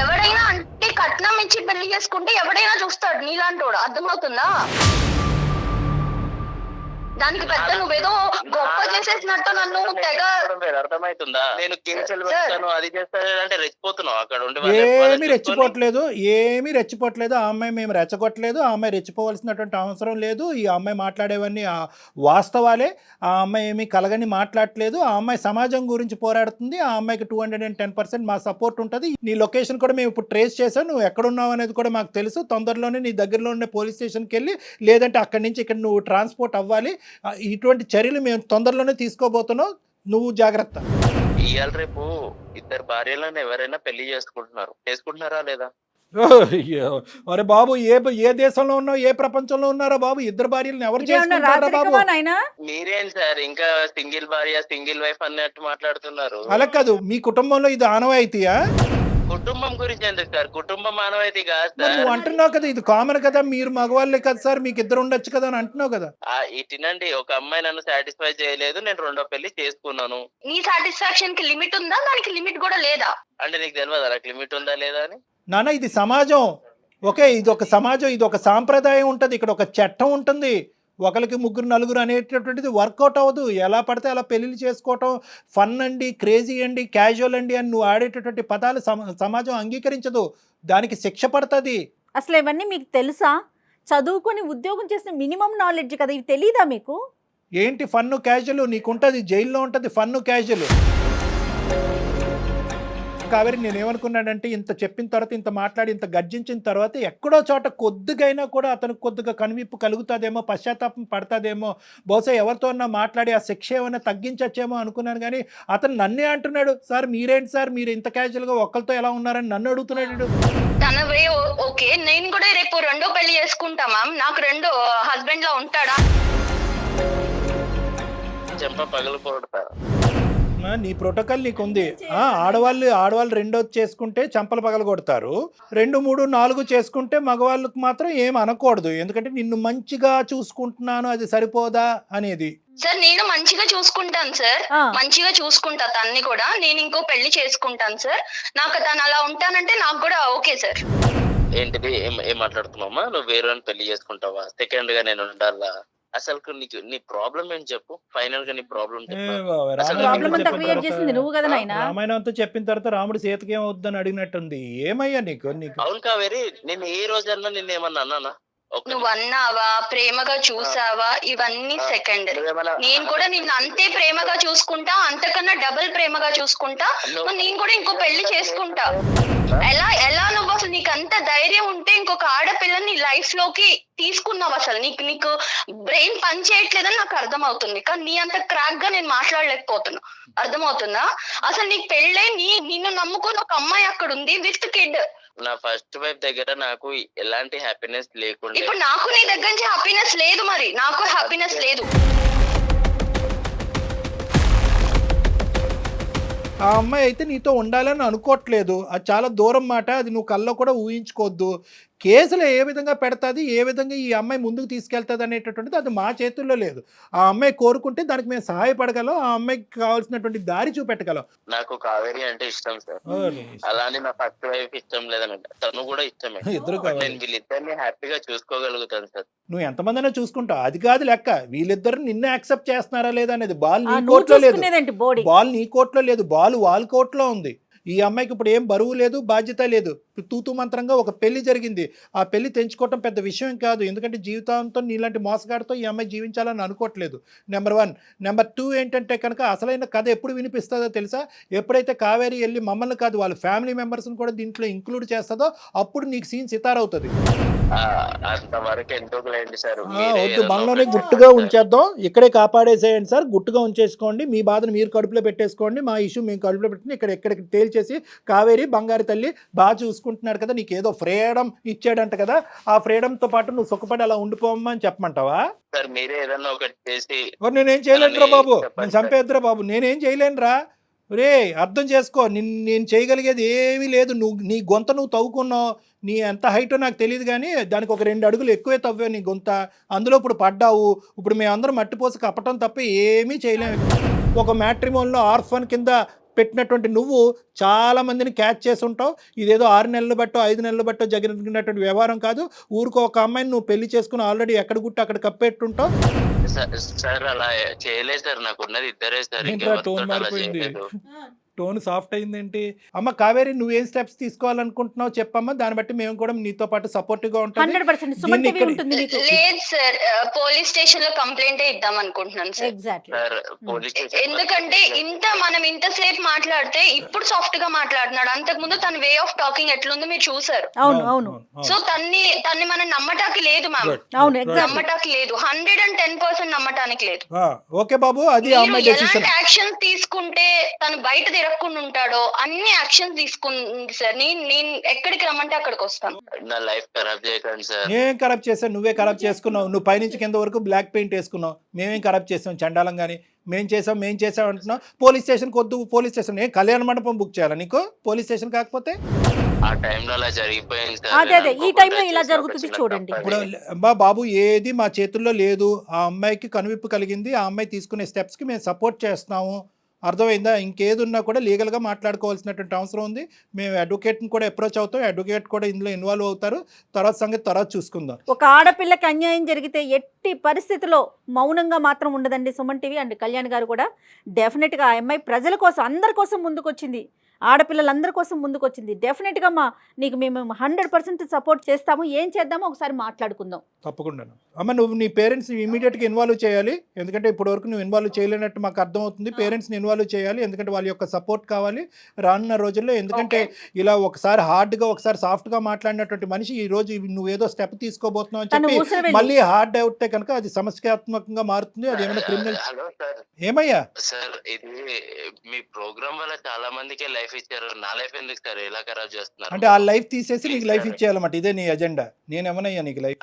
E: ఎవడైనా అంటే కట్నం ఇచ్చి పెళ్లి చేసుకుంటే ఎవడైనా చూస్తాడు నీలాంటోడు, అర్థమవుతుందా? దానికి పెద్ద నువ్వేదో గొప్ప చేసేసినట్టు నన్ను తెగ
G: అర్థమవుతుందా? నేను కేసులు పెడతాను అది చేస్తాను అంటే రెచ్చిపోతున్నావు అక్కడ ఉండి.
D: ఏమీ రెచ్చిపోవట్లేదు. ఆ అమ్మాయి మేము రెచ్చగొట్టలేదు. ఆ అమ్మాయి రెచ్చిపోవాల్సినటువంటి అవసరం లేదు. ఈ అమ్మాయి మాట్లాడేవన్నీ వాస్తవాలే. ఆ అమ్మాయి ఏమీ కలగని మాట్లాడట్లేదు. ఆ అమ్మాయి సమాజం గురించి పోరాడుతుంది. ఆ అమ్మాయికి 210% మా సపోర్ట్ ఉంటుంది. నీ లొకేషన్ కూడా మేము ఇప్పుడు ట్రేస్ చేసాం. నువ్వు ఎక్కడున్నావు అనేది కూడా మాకు తెలుసు. తొందరలోనే నీ దగ్గరలో ఉండే పోలీస్ స్టేషన్కి వెళ్ళి, లేదంటే అక్కడి నుంచి ఇక్కడ నువ్వు ట్రాన్స్పోర్ట్ అవ్వాలి. ఇటువంటి చర్యలు మేము తొందరలోనే తీసుకోబోతున్నాం. నువ్వు జాగ్రత్త.
G: ఇవాళ రేపు ఇద్దరు భార్యలను ఎవరైనా పెళ్లి చేసుకుంటున్నారా లేదా?
D: అరే బాబు, ఏ దేశంలో ఉన్నావు, ఏ ప్రపంచంలో ఉన్నారా బాబు? ఇద్దరు భార్యలను ఎవరు చేసుకుంటారా బాబు?
G: మీరేం సార్ ఇంకా సింగిల్ భార్య సింగిల్ వైఫ్ అన్నట్టు మాట్లాడుతున్నారు?
D: అలా కాదు, మీ కుటుంబంలో ఇది ఆనవాయితీయా?
G: కుటుంబం గురించి ఎందుకు సార్? కుటుంబం మానవైతే కాదు సార్.
D: నువ్వు అంటున్నావు కదా ఇది కామన్ కదా, మీరు మగవాళ్ళే కదా సార్, మీకు ఇద్దరు ఉండొచ్చు కదా అని అంటున్నావు కదా.
G: ఇటునండి, ఒక అమ్మాయి నన్ను సాటిస్ఫై చేయలేదు, నేను రెండో పెళ్లి చేసుకున్నాను.
E: నీ సాటిస్ఫాక్షన్ కి లిమిట్ ఉందా? దానికి లిమిట్ కూడా లేదా?
G: అంటే నీకు తెలియదు నాకు లిమిట్ ఉందా లేదా అని?
D: నాన్న, ఇది సమాజం. ఓకే, ఇది ఒక సమాజం, ఇది ఒక సాంప్రదాయం ఉంటుంది, ఇక్కడ ఒక చట్టం ఉంటుంది. ఒకరికి ముగ్గురు నలుగురు అనేటటువంటిది వర్కౌట్ అవ్వదు. ఎలా పడితే అలా పెళ్ళిళ్ళు చేసుకోవటం ఫన్ అండి, క్రేజీ అండి, క్యాజువల్ అండి అని నువ్వు ఆడేటటువంటి పదాలు సమాజం అంగీకరించదు. దానికి శిక్ష పడుతుంది.
C: అసలు ఇవన్నీ మీకు తెలుసా? చదువుకొని ఉద్యోగం చేసిన మినిమం నాలెడ్జ్ కదా, ఇవి తెలీదా మీకు?
D: ఏంటి ఫన్ను క్యాజువల్? నీకుంటుంది, జైల్లో ఉంటుంది ఫన్ను క్యాజువల్. కావేరి, నేనేమనుకున్నానంటే ఇంత చెప్పిన తర్వాత, ఇంత మాట్లాడి, ఇంత గర్జించిన తర్వాత ఎక్కడో చోట కొద్దిగైనా కూడా అతనికి కొద్దిగా కనువిప్పు కలుగుతుందేమో, పశ్చాత్తాపం పడతాదేమో, బహుశా ఎవరితో మాట్లాడి ఆ శిక్ష ఏమైనా తగ్గించచ్చేమో అనుకున్నాను. కానీ అతను నన్నే అంటున్నాడు, సార్ మీరేంటి సార్, మీరు ఇంత క్యాజువల్గా ఒక్కరితో ఎలా ఉన్నారని నన్ను అడుగుతున్నాడు.
E: తనవే ఓకే, నేను కూడా రేపు రెండో పెళ్లి చేసుకుంటా మ్యామ్. నాకు రెండో హస్బెండ్ లా ఉంటాడా?
G: చెంప పగలకూడతారు.
D: నీ ప్రోటోకాల్ నీకుంది. ఆడవాళ్ళు రెండోది చేసుకుంటే చంపలు పగలగొడతారు, 2, 3, 4 చేసుకుంటే మగవాళ్ళకు మాత్రం ఏం అనకూడదు. ఎందుకంటే నిన్ను మంచిగా చూసుకుంటున్నాను, అది సరిపోదా అనేది.
E: సార్ నేను మంచిగా చూసుకుంటాను సార్, మంచిగా చూసుకుంటా తన్ని కూడా. నేను ఇంకో పెళ్లి చేసుకుంటాను సార్. నాకు తను అలా ఉంటానంటే నాకు కూడా ఓకే సార్.
G: ఏంటిది? ఏం మాట్లాడుతున్నావమ్మా? నువ్వు వేరే పెళ్లి చేసుకుంటావా? సెకండ్ గా నేను ఉండాలా? అసలు నీ ప్రాబ్లం ఏంటి చెప్పు. ఫైనల్ గా నీ ప్రాబ్లం
D: రామాయణంతో చెప్పిన తర్వాత రాముడు సీతకి ఏమవుద్దని అడిగినట్టుంది. ఏమయ్యా నీకు?
G: అవును కావేరి, నేను ఏ రోజన్నా నిన్నేమన్నా అన్నానా?
E: నువ్వు అన్నావా, ప్రేమగా చూసావా, ఇవన్నీ సెకండ్. నేను కూడా నిన్ను అంతే ప్రేమగా చూసుకుంటా, అంతకన్నా డబుల్ ప్రేమగా చూసుకుంటా. నేను కూడా ఇంకో పెళ్లి చేసుకుంటా. ఎలా నువ్వు అసలు నీకు అంత ధైర్యం ఉంటే ఇంకొక ఆడపిల్లని లైఫ్ లోకి తీసుకున్నావు? అసలు నీకు బ్రెయిన్ పని చేయట్లేదని నాకు అర్థమవుతుంది. కానీ నీ అంత క్రాక్ గా నేను మాట్లాడలేకపోతున్నా, అర్థమవుతుందా? అసలు నీకు పెళ్ళై నిన్ను నమ్ముకుని ఒక అమ్మాయి అక్కడ ఉంది విత్ కిడ్.
G: నా ఫస్ట్ వైఫ్ దగ్గర నాకు ఎలాంటి హ్యాపీనెస్ లేకుండా,
E: ఇప్పుడు నాకు నీ దగ్గర నుంచి హ్యాపీనెస్ లేదు. మరి నాకు హ్యాపీనెస్ లేదు.
D: ఆ అమ్మాయి అయితే నీతో ఉండాలని అనుకోవట్లేదు. అది చాలా దూరం మాట. అది నువ్వు కల్లో కూడా ఊహించుకోవద్దు. కేసులు ఏ విధంగా పెడతాది, ఏ విధంగా ఈ అమ్మాయి ముందుకు తీసుకెళ్తుంది అనేటటువంటిది అది మా చేతుల్లో లేదు. ఆ అమ్మాయి కోరుకుంటే దానికి మేము సహాయపడగలం, ఆ అమ్మాయికి కావాల్సినటువంటి దారి చూపెట్టగలం.
G: నాకు కావేరి అంటే ఇష్టం సార్. అలానే నా ఫస్ట్ వైఫ్ ఇష్టం లేదనంట, తను కూడా ఇష్టమే. ఇద్దరు నేను వీళ్ళిద్దరిని హ్యాపీగా చూసుకోగలుగుతాను సార్.
D: నువ్వు ఎంతమందినా చూసుకుంటావు, అది కాదు లెక్క. వీళ్ళిద్దరు నిన్నే యాక్సెప్ట్ చేస్తున్నారా లేదా అనేది. బాల్ నీ కోర్టులో లేదు, బాల్ నీ కోర్టులో లేదు, బాల్ వాళ్ళ కోర్టులో ఉంది. ఈ అమ్మాయికి ఇప్పుడు ఏం బరువు లేదు, బాధ్యత లేదు. తూతూ మంత్రంగా ఒక పెళ్లి జరిగింది. ఆ పెళ్లి తెంచుకోవటం పెద్ద విషయం కాదు. ఎందుకంటే జీవితాంతం నీలాంటి మోసగాడితో ఈ అమ్మాయి జీవించాలని అనుకోవట్లేదు. నెంబర్ 1. నెంబర్ 2 ఏంటంటే కనుక అసలైన కథ ఎప్పుడు వినిపిస్తుందో తెలుసా? ఎప్పుడైతే కావేరి వెళ్ళి మమ్మల్ని కాదు వాళ్ళ ఫ్యామిలీ మెంబర్స్ని కూడా దీంట్లో ఇంక్లూడ్ చేస్తుందో అప్పుడు నీకు సీన్ సితారవుతుంది. వద్దు, మనలోనే గుట్టుగా ఉంచేద్దాం, ఇక్కడే కాపాడేసేయండి సార్. గుట్టుగా ఉంచేసుకోండి, మీ బాధను మీరు కడుపులో పెట్టేసుకోండి, మా ఇష్యూ మేము కడుపులో పెట్టుకుని ఇక్కడికి తేల్చేసి కావేరి బంగారు తల్లి బాగా చూసుకుంటున్నాడు కదా, నీకు ఏదో ఫ్రీడమ్ ఇచ్చాడంట కదా, ఆ ఫ్రీడమ్తో పాటు నువ్వు సుఖపడి అలా ఉండిపోమ్మా అని చెప్పమంటావా?
G: మీరే ఏదన్నా ఒకటి చేసి.
D: నేనేం చేయలేనురా బాబు, నేను చంపేద్దురా బాబు, నేనేం చేయలేనురా. రే అర్థం చేసుకో, నేను చేయగలిగేది ఏమీ లేదు. నీ గొంత నువ్వు తవ్వుకున్నావు, నీ ఎంత హైటో నాకు తెలియదు కానీ దానికి ఒక 2 అడుగులు ఎక్కువే తవ్వావు నీ గొంత. అందులో ఇప్పుడు పడ్డావు. ఇప్పుడు మేమందరం మట్టిపోసి కప్పటం తప్ప ఏమీ చేయలేము. ఒక మ్యాట్రిమోన్లో ఆర్ఫన్ కింద పెట్టినటువంటి నువ్వు చాలా మందిని క్యాచ్ చేసి ఉంటావు. ఇదేదో 6 నెలలు బట్టో 5 నెలలు బట్టో జరిగినటువంటి వ్యవహారం కాదు. ఊరికో ఒక అమ్మాయిని నువ్వు పెళ్లి చేసుకుని ఆల్రెడీ ఎక్కడ గుట్టు అక్కడ కప్పెట్టుంటావు.
G: సార్ అలా చేయలేదు సార్, నాకు ఉన్నది ఇద్దరే సార్.
D: టోన్ మారిపోయింది, టోన్ సాఫ్ట్ అయిందేంటి? అమ్మ కావేరి, నువ్వేం స్టెప్స్ తీసుకోవాలనుకుంటున్నావు చెప్పమ్మా, దాన్ని బట్టి మేము కూడా నీతో పాటు సపోర్టివ్ గా ఉంటాం.
C: 100% సుమన్ టీవీ ఉంటుంది మీకు.
E: లేదు సార్, పోలీస్ స్టేషన్ లో కంప్లైంట్ ఇద్దాం అనుకుంటున్నాను సార్.
C: ఎగ్జాక్ట్లీ.
E: ఎందుకంటే మనం ఇంతసేపు మాట్లాడితే ఇప్పుడు సాఫ్ట్ గా మాట్లాడుతున్నాడు. అంతకు ముందు తన వే ఆఫ్ టాకింగ్ ఎట్లుందో మీరు చూసారు.
C: అవును అవును.
E: సో తన్ని మనం నమ్మటానికి లేదు మ్యామ్.
C: అవును, ఎగ్జాక్ట్లీ.
E: నమ్మటానికి లేదు, 110% నమ్మటానికి లేదు.
D: ఓకే బాబు, అది అమ్మాయి డెసిషన్.
E: ఎలాంటి యాక్షన్స్ తీసుకుంటే తను బయట తిరగకుండా ఉంటాడో అన్ని యాక్షన్స్ తీసుకుంది సార్. నేను ఎక్కడికి రమ్మంటే అక్కడికి వస్తాను.
G: నా లైఫ్ ఖరాబ్ చేయకండి సార్.
D: నేనేం ఖరాబ్ చేశాను? నువ్వే ఖరాబ్ చేసుకున్నావు. నువ్వు పైనుంచి కింద వరకు బ్లాక్ పెయింట్ వేసుకున్నావు. మేమేం ఖరాబ్ చేసాం చండాలం కానీ? మేం చేసాం అంటున్నావు. పోలీస్ స్టేషన్కి వద్దు, పోలీస్ స్టేషన్ కళ్యాణ మండపం బుక్ చేయాలా నీకు? పోలీస్ స్టేషన్ కాకపోతే
G: ఆ టైంలో అలా జరిగిపోయింది సార్.
C: అదే ఈ టైంలో ఇలా జరుగుతుంది చూడండి.
D: ఇప్పుడు బాబు ఏది మా చేతుల్లో లేదు. ఆ అమ్మాయికి కనువిప్పు కలిగింది. ఆ అమ్మాయి తీసుకునే స్టెప్స్కి మేము సపోర్ట్ చేస్తున్నాము. అర్థమైందా? ఇంకేది ఉన్నా కూడా లీగల్గా మాట్లాడుకోవాల్సినటువంటి అవసరం ఉంది. మేము అడ్వకేట్ని కూడా అప్రోచ్ అవుతాం. అడ్వకేట్ కూడా ఇందులో ఇన్వాల్వ్ అవుతారు. తర్వాత సంగతి తర్వాత చూసుకుందాం.
C: ఒక ఆడపిల్లకి అన్యాయం జరిగితే ఎట్టి పరిస్థితిలో మౌనంగా మాత్రం ఉండదండి సుమన్ టీవీ అండ్ కళ్యాణ్ గారు కూడా. డెఫినెట్గా ఆ అమ్మాయి ప్రజల కోసం, అందరి కోసం ముందుకొచ్చింది. ఆడపిల్లలందరి కోసం ముందుకొచ్చింది. డెఫినెట్గా నీకు మేము 100% సపోర్ట్ చేస్తాము. ఏం చేద్దామో ఒకసారి మాట్లాడుకుందాం.
D: తప్పకుండా అమ్మ, నువ్వు నీ పేరెంట్స్ ఇమీడియట్గా ఇన్వాల్వ్ చేయాలి. ఎందుకంటే ఇప్పటివరకు నువ్వు ఇన్వాల్వ్ చేయలేనట్టు మాకు అర్థమవుతుంది. పేరెంట్స్ని ఇన్వాల్వ్ చేయాలి, ఎందుకంటే వాళ్ళ యొక్క సపోర్ట్ కావాలి రానున్న రోజుల్లో. ఎందుకంటే ఇలా ఒకసారి హార్డ్గా ఒకసారి సాఫ్ట్గా మాట్లాడినటువంటి మనిషి ఈ రోజు నువ్వేదో స్టెప్ తీసుకోబోతున్నావు అని చెప్పి మళ్ళీ హార్డ్ అవుతే కనుక అది సమస్యాత్మకంగా మారుతుంది. అది ఏమైనా క్రిమినల్. ఏమయ్యా
G: సార్, ఇది మీ ప్రోగ్రామ్ వల్ల చాలా మందికి లైఫ్ ఇచ్చారు. నా లైఫ్ ఎందుకు సార్ ఇలా ఖరాబ్ చేస్తున్నారు?
D: అంటే ఆ లైఫ్ తీసేసి నీకు లైఫ్ ఇచ్చేయాలన్నమాట. ఇదే నీ ఎజెండా. నేనేమనయ్యా నీకు లైఫ్?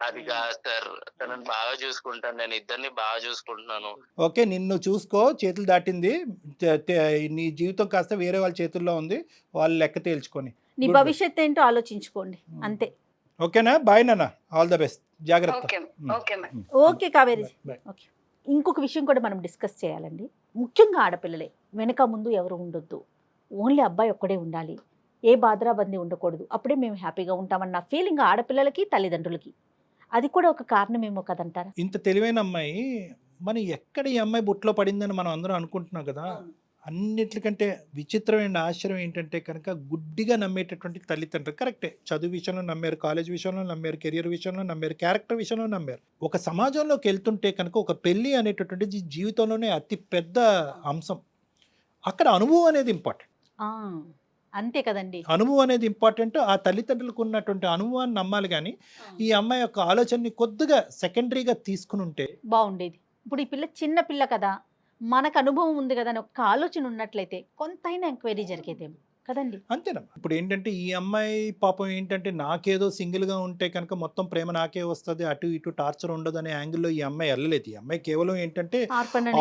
G: అది కాదు సార్, తనని బాగా చూసుకుంటాను, నేను ఇద్దరిని బాగా చూసుకుంటున్నాను.
D: ఓకే, నిన్ను చూసుకో. చేతులు దాటింది. నీ జీవితం కాస్త వేరే వాళ్ళ చేతుల్లో ఉంది. వాళ్ళు లెక్క తేల్చుకొని
C: నీ భవిష్యత్తు ఏంటో ఆలోచించుకోండి, అంతే.
D: ఓకేనా? బాయ్ నాన్న, ఆల్ ద బెస్ట్, జాగ్రత్త.
C: ఓకే కావేరి. ఓకే, ఇంకొక విషయం కూడా మనం డిస్కస్ చేయాలండి. ముఖ్యంగా ఆడపిల్లలే, వెనక ముందు ఎవరు ఉండొద్దు. ఓన్లీ అబ్బాయి ఒక్కడే ఉండాలి, ఏ బాధరాబందీ ఉండకూడదు. అప్పుడే మేము హ్యాపీగా ఉంటామన్న ఫీలింగ్ ఆడపిల్లలకి, తల్లిదండ్రులకి. అది కూడా ఒక కారణమేమో కదంటారా?
D: ఇంత తెలివైన అమ్మాయి మనం ఎక్కడ ఈ అమ్మాయి బుట్లో పడిందని మనం అందరం అనుకుంటున్నాం కదా. అన్నిటికంటే విచిత్రమైన ఆశ్చర్యం ఏంటంటే కనుక గుడ్డిగా నమ్మేటటువంటి తల్లిదండ్రులు. కరెక్టే, చదువు విషయంలో నమ్మారు, కాలేజ్ విషయంలో నమ్మారు, కెరియర్ విషయంలో నమ్మారు, క్యారెక్టర్ విషయంలో నమ్మారు. ఒక సమాజంలోకి వెళ్తుంటే కనుక ఒక పెళ్ళి అనేటటువంటి జీవితంలోనే అతి పెద్ద అంశం. అక్కడ అనుభవం అనేది ఇంపార్టెంట్.
C: అంతే కదండి,
D: అనుభవం అనేది ఇంపార్టెంట్. ఆ తల్లిదండ్రులకు ఉన్నటువంటి అనుభవాన్ని నమ్మాలి. కానీ ఈ అమ్మాయి యొక్క ఆలోచనని కొద్దిగా సెకండరీగా తీసుకుని ఉంటే
C: బాగుండేది. ఇప్పుడు ఈ పిల్ల చిన్న పిల్ల కదా, మనకు అనుభవం ఉంది కదా అని ఒక ఆలోచన ఉన్నట్లయితే కొంతైనా ఎంక్వైరీ జరిగేదేమో కదండి.
D: అంతేనా? ఇప్పుడు ఏంటంటే ఈ అమ్మాయి పాపం ఏంటంటే నాకేదో సింగిల్గా ఉంటే కనుక మొత్తం ప్రేమ నాకే వస్తుంది, అటు ఇటు టార్చర్ ఉండదు అనే యాంగిల్లో ఈ అమ్మాయి వెళ్ళలేదు. ఈ అమ్మాయి కేవలం ఏంటంటే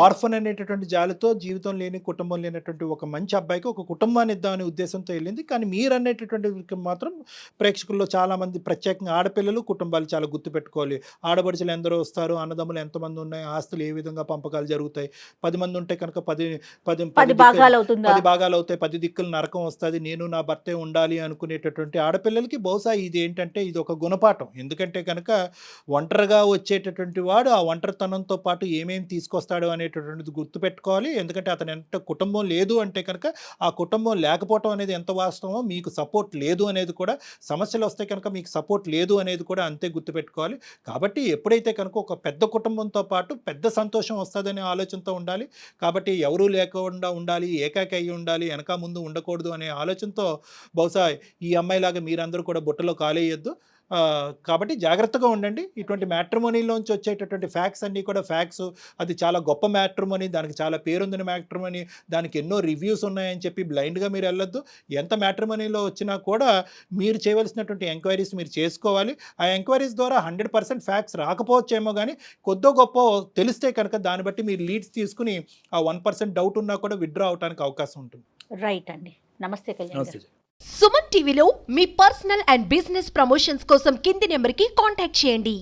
D: ఆర్ఫన్ అనేటటువంటి జాలితో, జీవితం లేని, కుటుంబం లేనటువంటి ఒక మంచి అబ్బాయికి ఒక కుటుంబాన్ని ఇద్దామనే ఉద్దేశంతో వెళ్ళింది. కానీ మీరు అనేటటువంటి మాత్రం ప్రేక్షకుల్లో చాలామంది, ప్రత్యేకంగా ఆడపిల్లలు, కుటుంబాలు చాలా గుర్తుపెట్టుకోవాలి. ఆడపడుచులు ఎందరో వస్తారు, అన్నదమ్ములు ఎంతమంది ఉన్నాయి, ఆస్తులు ఏ విధంగా పంపకాలు జరుగుతాయి. 10 మంది ఉంటే కనుక 10 భాగాలు అవుతాయి, 10 దిక్కులు నరకం వస్తుంది. నేను నా భర్తే ఉండాలి అనుకునేటటువంటి ఆడపిల్లలకి బహుశా ఇది ఏంటంటే ఇది ఒక గుణపాఠం. ఎందుకంటే కనుక ఒంటరిగా వచ్చేటటువంటి వాడు ఆ ఒంటరితనంతో పాటు ఏమేమి తీసుకొస్తాడు అనేటటువంటిది గుర్తుపెట్టుకోవాలి. ఎందుకంటే అతను ఎంత కుటుంబం లేదు అంటే కనుక ఆ కుటుంబం లేకపోవటం అనేది ఎంత వాస్తవమో, మీకు సపోర్ట్ లేదు అనేది కూడా, సమస్యలు వస్తే కనుక మీకు సపోర్ట్ లేదు అనేది కూడా అంతే గుర్తుపెట్టుకోవాలి. కాబట్టి ఎప్పుడైతే కనుక ఒక పెద్ద కుటుంబంతో పాటు పెద్ద సంతోషం వస్తుందనే ఆలోచనతో ఉండాలి. కాబట్టి ఎవరూ లేకుండా ఉండాలి, ఏకాకి అయ్యి ఉండాలి, వెనక ముందు ఉండకూడదు అనే ఆలోచనతో బహుశా ఈ అమ్మాయిలాగా మీరందరూ కూడా బుట్టలో కాలేయొద్దు. కాబట్టి జాగ్రత్తగా ఉండండి. ఇటువంటి మ్యాట్రిమోనీలోంచి వచ్చేటటువంటి ఫ్యాక్ట్స్ అన్నీ కూడా ఫ్యాక్ట్స్, అది చాలా గొప్ప మ్యాట్రిమోనీ, దానికి చాలా పేరుందని మ్యాట్రిమోనీ, దానికి ఎన్నో రివ్యూస్ ఉన్నాయని చెప్పి బ్లైండ్గా మీరు వెళ్ళొద్దు. ఎంత మ్యాట్రిమోనీలో వచ్చినా కూడా మీరు చేయవలసినటువంటి ఎంక్వైరీస్ మీరు చేసుకోవాలి. ఆ ఎంక్వైరీస్ ద్వారా 100% ఫ్యాక్ట్స్ రాకపోవచ్చేమో కానీ కొద్దో గొప్ప తెలిస్తే కనుక దాన్ని బట్టి మీరు లీడ్స్ తీసుకుని ఆ 1% డౌట్ ఉన్నా కూడా విత్డ్రా అవడానికి అవకాశం ఉంటుంది.
C: రైట్ అండి. నమస్తే కళ్యాణ్ గారు.
H: సుమన్ టీవీలో మీ పర్సనల్ అండ్ బిజినెస్ ప్రమోషన్స్ కోసం కింది నెంబర్కి కాంటాక్ట్ చేయండి.